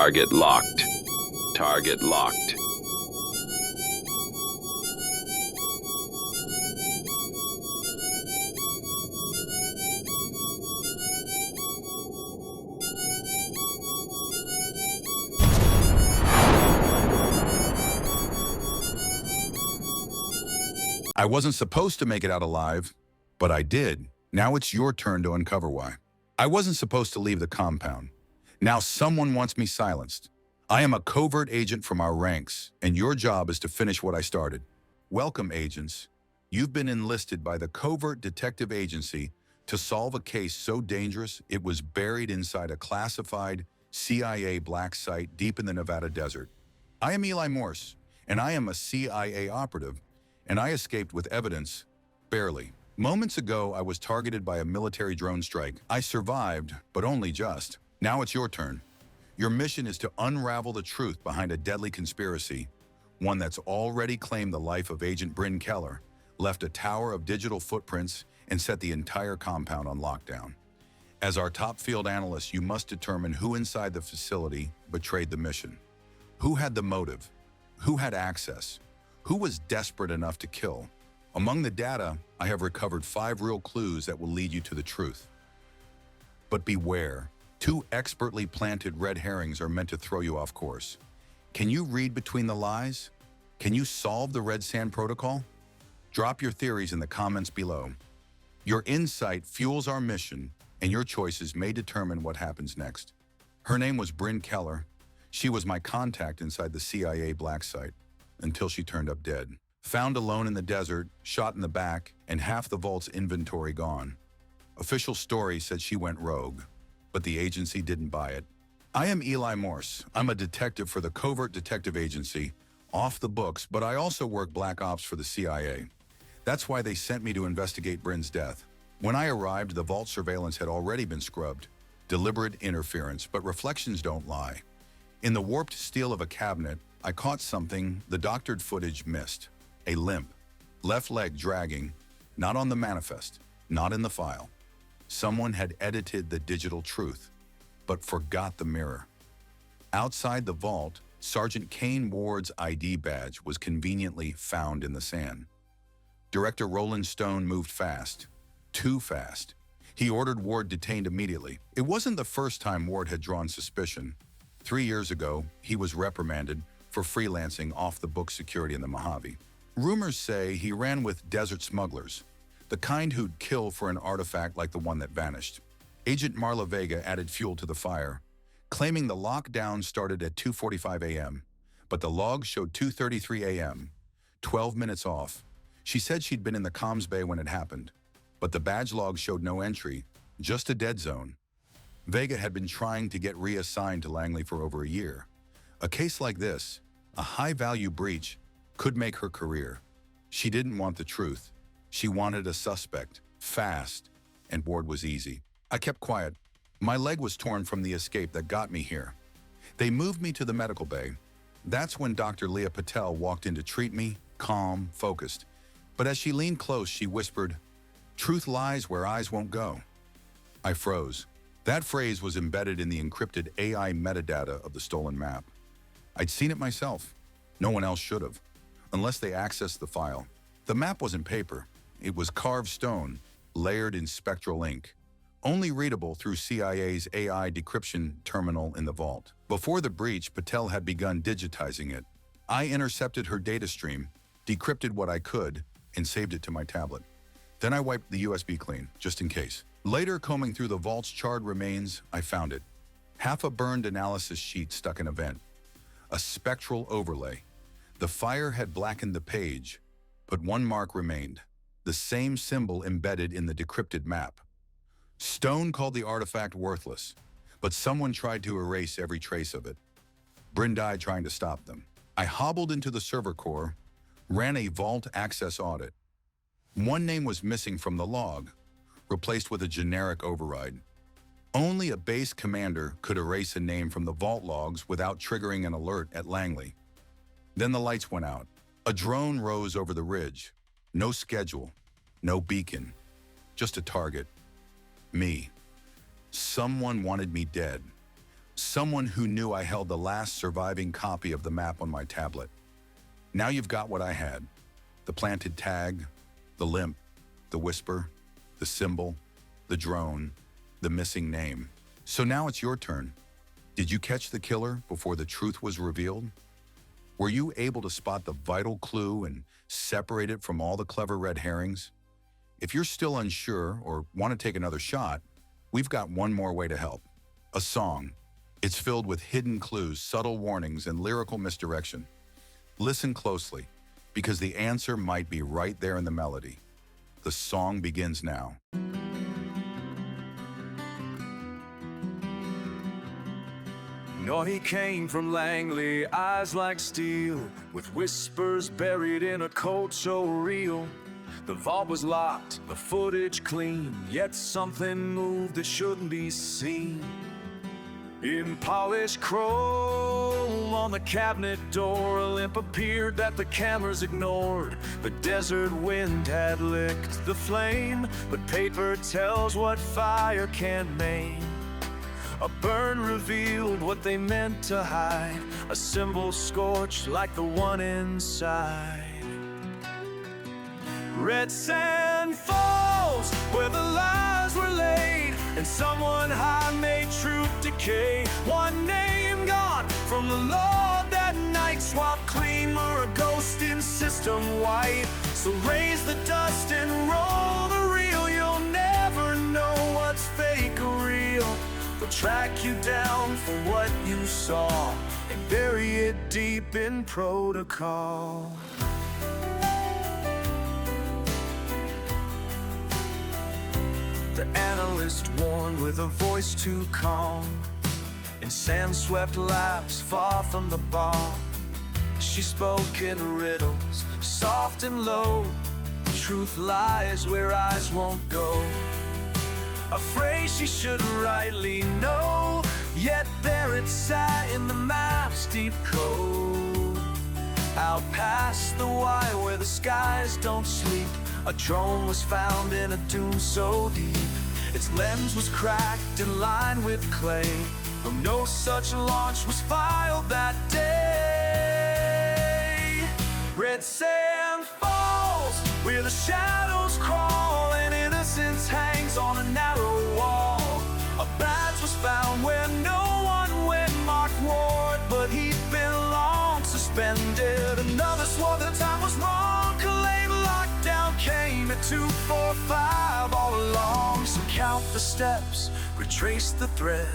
Target locked. Target locked. I wasn't supposed to make it out alive, but I did. Now it's your turn to uncover why. I wasn't supposed to leave the compound. Now someone wants me silenced. I am a covert agent from our ranks, and your job is to finish what I started. Welcome, agents. You've been enlisted by the Covert Detective Agency to solve a case so dangerous it was buried inside a classified CIA black site deep in the Nevada desert. I am Eli Morse, and I am a CIA operative, and I escaped with evidence, barely. Moments ago, I was targeted by a military drone strike. I survived, but only just. Now it's your turn. Your mission is to unravel the truth behind a deadly conspiracy, one that's already claimed the life of Agent Bryn Keller, left a tower of digital footprints, and set the entire compound on lockdown. As our top field analyst, you must determine who inside the facility betrayed the mission. Who had the motive? Who had access? Who was desperate enough to kill? Among the data, I have recovered 5 real clues that will lead you to the truth. But beware, 2 expertly planted red herrings are meant to throw you off course. Can you read between the lies? Can you solve the red sand protocol? Drop your theories in the comments below. Your insight fuels our mission, and your choices may determine what happens next. Her name was Bryn Keller. She was my contact inside the CIA black site, until she turned up dead. Found alone in the desert, shot in the back, and half the vault's inventory gone. Official story said she went rogue, but the agency didn't buy it. I am Eli Morse. I'm a detective for the Covert Detective Agency, off the books, but I also work black ops for the CIA. That's why they sent me to investigate Bryn's death. When I arrived, the vault surveillance had already been scrubbed. Deliberate interference, but reflections don't lie. In the warped steel of a cabinet, I caught something the doctored footage missed. A limp, left leg dragging, not on the manifest, not in the file. Someone had edited the digital truth, but forgot the mirror. Outside the vault, Sergeant Kane Ward's ID badge was conveniently found in the sand. Director Roland Stone moved fast, too fast. He ordered Ward detained immediately. It wasn't the first time Ward had drawn suspicion. 3 years ago, he was reprimanded for freelancing off-the-book security in the Mojave. Rumors say he ran with desert smugglers, the kind who'd kill for an artifact like the one that vanished. Agent Marla Vega added fuel to the fire, claiming the lockdown started at 2:45 a.m., but the logs showed 2:33 a.m., 12 minutes off. She said she'd been in the comms bay when it happened, but the badge log showed no entry, just a dead zone. Vega had been trying to get reassigned to Langley for over a year. A case like this, a high-value breach, could make her career. She didn't want the truth. She wanted a suspect, fast, and Ward was easy. I kept quiet. My leg was torn from the escape that got me here. They moved me to the medical bay. That's when Dr. Leah Patel walked in to treat me, calm, focused. But as she leaned close, she whispered, "Truth lies where eyes won't go." I froze. That phrase was embedded in the encrypted AI metadata of the stolen map. I'd seen it myself. No one else should have, unless they accessed the file. The map wasn't paper. It was carved stone, layered in spectral ink, only readable through CIA's AI decryption terminal in the vault. Before the breach, Patel had begun digitizing it. I intercepted her data stream, decrypted what I could, and saved it to my tablet. Then I wiped the USB clean, just in case. Later, combing through the vault's charred remains, I found it. Half a burned analysis sheet stuck in a vent. A spectral overlay. The fire had blackened the page, but one mark remained, the same symbol embedded in the decrypted map. Stone called the artifact worthless, but someone tried to erase every trace of it. Bryn died trying to stop them. I hobbled into the server core, ran a vault access audit. One name was missing from the log, replaced with a generic override. Only a base commander could erase a name from the vault logs without triggering an alert at Langley. Then the lights went out. A drone rose over the ridge. No schedule, no beacon, just a target. Me. Someone wanted me dead. Someone who knew I held the last surviving copy of the map on my tablet. Now you've got what I had. The planted tag, the limp, the whisper, the symbol, the drone, the missing name. So now it's your turn. Did you catch the killer before the truth was revealed? Were you able to spot the vital clue and separate it from all the clever red herrings? If you're still unsure or want to take another shot, we've got one more way to help. A song. It's filled with hidden clues, subtle warnings, and lyrical misdirection. Listen closely, because the answer might be right there in the melody. The song begins now. No, he came from Langley, eyes like steel, with whispers buried in a coat so real. The vault was locked, the footage clean, yet something moved that shouldn't be seen. In polished chrome on the cabinet door, a limp appeared that the cameras ignored. The desert wind had licked the flame, but paper tells what fire can't maim. A burn revealed what they meant to hide, a symbol scorched like the one inside. Red sand falls where the lies were laid, and someone high made truth decay. One name gone from the Lord that night, swapped clean or a ghost in system white. So raise the dust and roll the reel, you'll never know what's fake or real. They'll track you down for what you saw and bury it deep in protocol. The analyst warned with a voice too calm, in sand-swept laps far from the bar. She spoke in riddles, soft and low. Truth lies where eyes won't go. A phrase she should rightly know, yet there it sat in the map's deep code. Out past the wire where the skies don't sleep, a drone was found in a dune so deep. Its lens was cracked and lined with clay, though no such launch was filed that day. Red sand falls where the shadows crawl, and innocence hangs on a narrow wall. A badge was found where no one went, marked Ward, but he'd been long suspended. Another swore the time was wrong, Calais lockdown came at 2:45 all along. So count the steps, retrace the thread,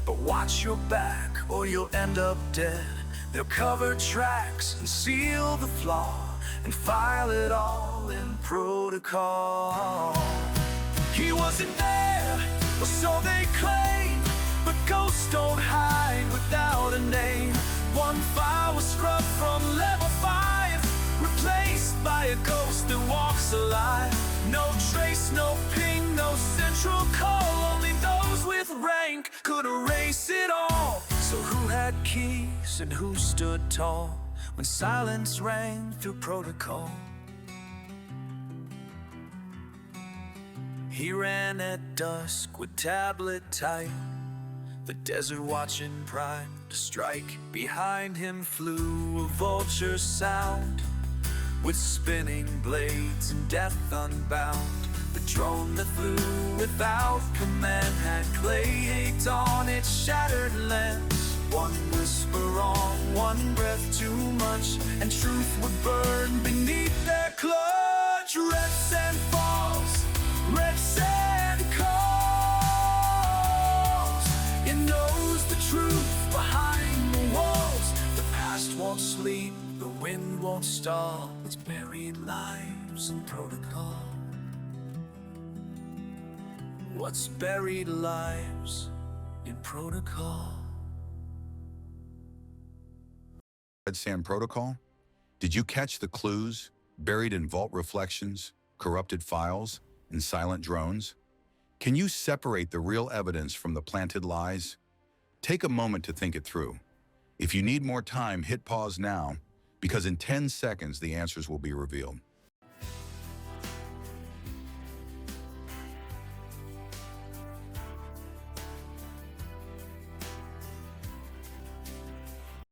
but watch your back or you'll end up dead. They'll cover tracks and seal the flaw and file it all in protocol. He wasn't there, or so they claim, but ghosts don't hide without a name. One file was scrubbed from level 5, replaced by a ghost that walks alive. No trace, no ping, no central call, only those with rank could erase it all. So who had keys and who stood tall when silence rang through protocol? He ran at dusk with tablet tight, the desert watching primed to strike. Behind him flew a vulture sound, with spinning blades and death unbound. The drone that flew without command had clay hate on its shattered lens. One whisper on, one breath too much, and truth would burn beneath their clutch. Red sand falls, red sand calls. It knows the truth behind the walls. The past won't sleep, the wind won't stall. It's buried lives in protocol. What's buried lives in protocol? Red Sand Protocol? Did you catch the clues buried in vault reflections, corrupted files, and silent drones? Can you separate the real evidence from the planted lies? Take a moment to think it through. If you need more time, hit pause now, because in 10 seconds the answers will be revealed.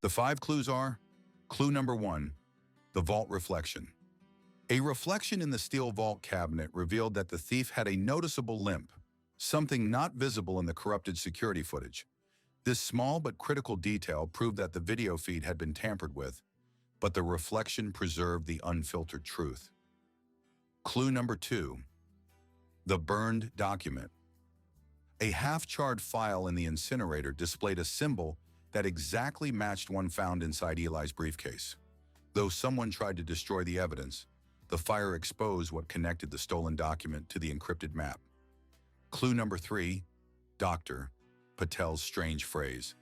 The 5 clues are: clue number 1, the vault reflection. A reflection in the steel vault cabinet revealed that the thief had a noticeable limp, something not visible in the corrupted security footage. This small but critical detail proved that the video feed had been tampered with, but the reflection preserved the unfiltered truth. Clue number 2, the burned document. A half-charred file in the incinerator displayed a symbol that exactly matched one found inside Eli's briefcase. Though someone tried to destroy the evidence, the fire exposed what connected the stolen document to the encrypted map. Clue number 3, Dr. Patel's strange phrase.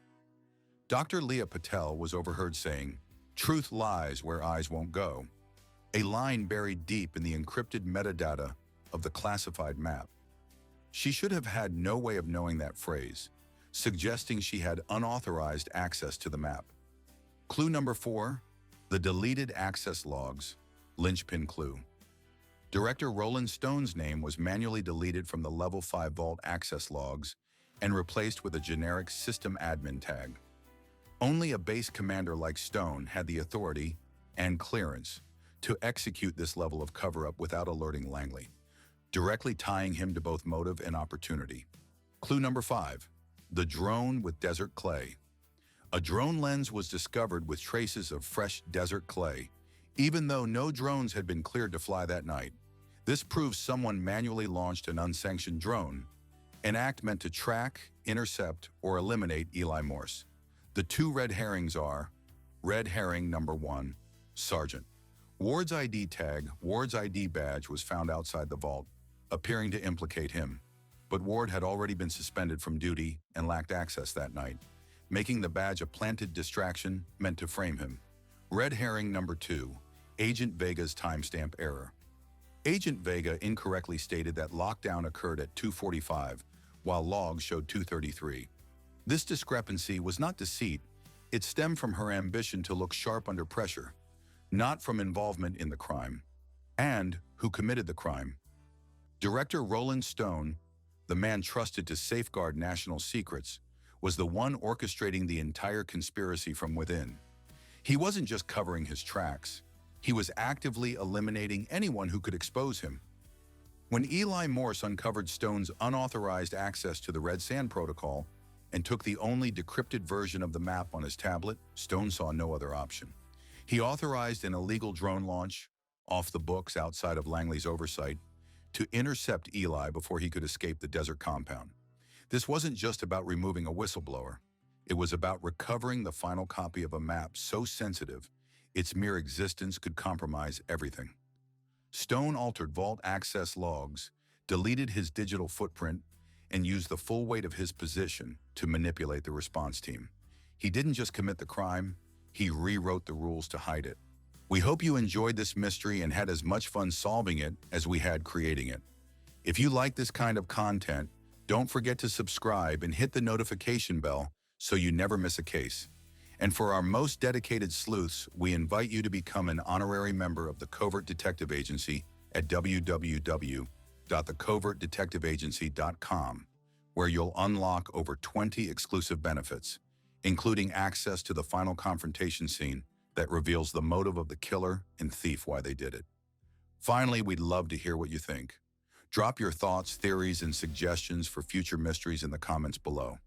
Dr. Leah Patel was overheard saying, "Truth lies where eyes won't go," a line buried deep in the encrypted metadata of the classified map. She should have had no way of knowing that phrase, suggesting she had unauthorized access to the map. Clue number 4, the deleted access logs, linchpin clue. Director Roland Stone's name was manually deleted from the Level 5 Vault access logs and replaced with a generic system admin tag. Only a base commander like Stone had the authority and clearance to execute this level of cover-up without alerting Langley, directly tying him to both motive and opportunity. Clue number 5, the drone with desert clay. A drone lens was discovered with traces of fresh desert clay, even though no drones had been cleared to fly that night. This proves someone manually launched an unsanctioned drone, an act meant to track, intercept, or eliminate Eli Morse. The 2 red herrings are: red herring number 1, Sergeant. Ward's ID tag, Ward's ID badge was found outside the vault, appearing to implicate him. But Ward had already been suspended from duty and lacked access that night, making the badge a planted distraction meant to frame him. Red herring number 2, Agent Vega's timestamp error. Agent Vega incorrectly stated that lockdown occurred at 2:45, while logs showed 2:33. This discrepancy was not deceit, it stemmed from her ambition to look sharp under pressure, not from involvement in the crime. And who committed the crime? Director Roland Stone, the man trusted to safeguard national secrets, was the one orchestrating the entire conspiracy from within. He wasn't just covering his tracks, he was actively eliminating anyone who could expose him. When Eli Morse uncovered Stone's unauthorized access to the Red Sand Protocol and took the only decrypted version of the map on his tablet, Stone saw no other option. He authorized an illegal drone launch, off the books outside of Langley's oversight, to intercept Eli before he could escape the desert compound. This wasn't just about removing a whistleblower. It was about recovering the final copy of a map so sensitive, its mere existence could compromise everything. Stone altered vault access logs, deleted his digital footprint, and used the full weight of his position to manipulate the response team. He didn't just commit the crime, he rewrote the rules to hide it. We hope you enjoyed this mystery and had as much fun solving it as we had creating it. If you like this kind of content, don't forget to subscribe and hit the notification bell so you never miss a case. And for our most dedicated sleuths, we invite you to become an honorary member of the Covert Detective Agency at www.thecovertdetectiveagency.com, where you'll unlock over 20 exclusive benefits, including access to the final confrontation scene that reveals the motive of the killer and thief why they did it. Finally, we'd love to hear what you think. Drop your thoughts, theories, and suggestions for future mysteries in the comments below.